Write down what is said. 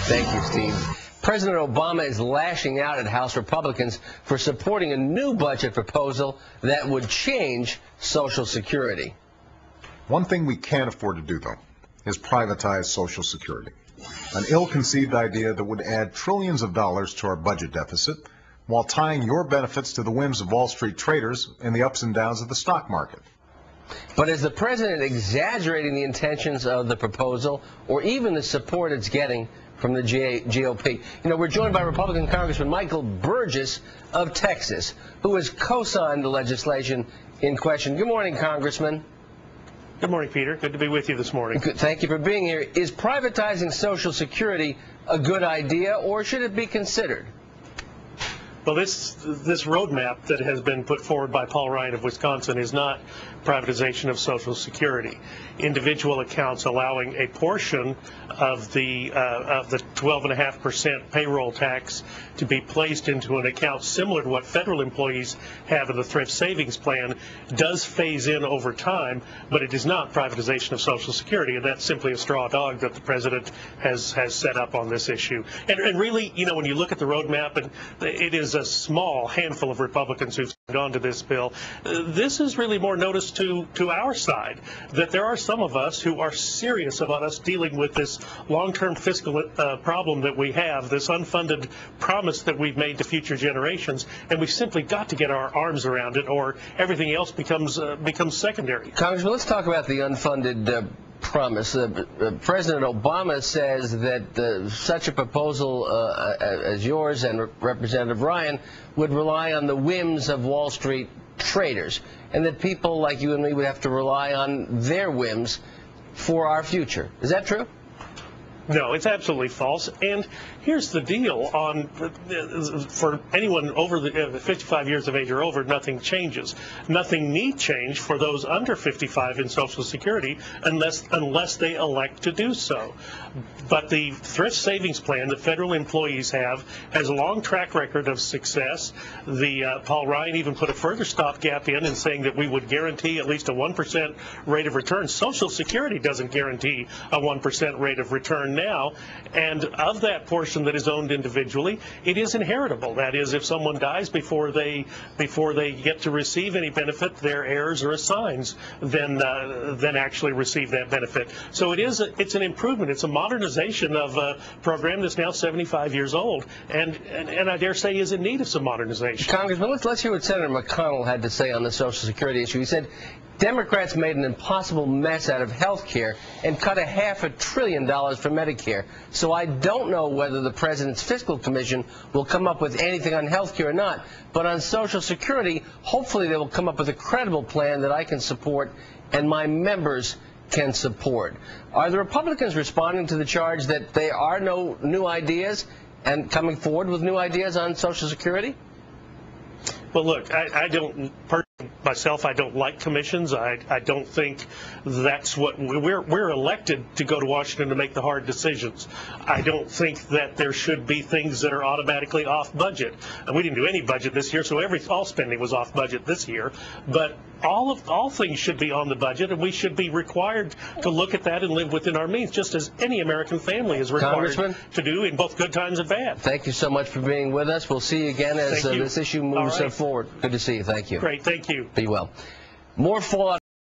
Thank you, Steve. President Obama is lashing out at House Republicans for supporting a new budget proposal that would change Social Security. One thing we can't afford to do, though, is privatize Social Security. An ill-conceived idea that would add trillions of dollars to our budget deficit while tying your benefits to the whims of Wall Street traders and the ups and downs of the stock market. But is the president exaggerating the intentions of the proposal or even the support it's getting from the GOP? You know, we're joined by Republican Congressman Michael Burgess of Texas, who has co-signed the legislation in question. Good morning, Congressman. Good morning, Peter. Good to be with you this morning. Thank you for being here. Is privatizing Social Security a good idea, or should it be considered? Well, this roadmap that has been put forward by Paul Ryan of Wisconsin is not privatization of Social Security. Individual accounts allowing a portion of the 12.5% payroll tax to be placed into an account similar to what federal employees have in the thrift savings plan does phase in over time, but it is not privatization of Social Security, and that's simply a straw dog that the president has set up on this issue. And really, you know, when you look at the roadmap, and it is a small handful of Republicans who've signed on to this bill, this is really more notice to our side, that there are some of us who are serious about us dealing with this long-term fiscal problem that we have, this unfunded promise that we've made to future generations, and we've simply got to get our arms around it, or everything else becomes secondary. Congressman, let's talk about the unfunded promise. President Obama says that such a proposal as yours and Representative Ryan would rely on the whims of Wall Street traders, and that people like you and me would have to rely on their whims for our future. Is that true? No, it's absolutely false. And here's the deal: for anyone over the 55 years of age or over, nothing changes. Nothing need change for those under 55 in Social Security unless they elect to do so. But the thrift savings plan that federal employees have has a long track record of success. Paul Ryan even put a further stopgap in saying that we would guarantee at least a 1% rate of return. Social Security doesn't guarantee a 1% rate of return now, and of that portion that is owned individually, it is inheritable. That is, if someone dies before they get to receive any benefit, their heirs or assigns then actually receive that benefit. So it's an improvement. It's a modernization of a program that's now 75 years old, and I dare say is in need of some modernization. Congressman, let's hear what Senator McConnell had to say on the Social Security issue. He said Democrats made an impossible mess out of health care and cut $500 billion from Medicare. So I don't know whether the President's Fiscal Commission will come up with anything on health care or not. But on Social Security, hopefully they will come up with a credible plan that I can support and my members can support. Are the Republicans responding to the charge that there are no new ideas and coming forward with new ideas on Social Security? Well, look, I don't myself, I don't like commissions. I don't think that's what we're elected to go to Washington to make the hard decisions. I don't think that there should be things that are automatically off budget. And we didn't do any budget this year, so all spending was off budget this year. But all things should be on the budget, and we should be required to look at that and live within our means, just as any American family is required to do in both good times and bad. Thank you so much for being with us. We'll see you again as this issue moves forward. Good to see you. Thank you. Great. Thank you. Be well. More fallout.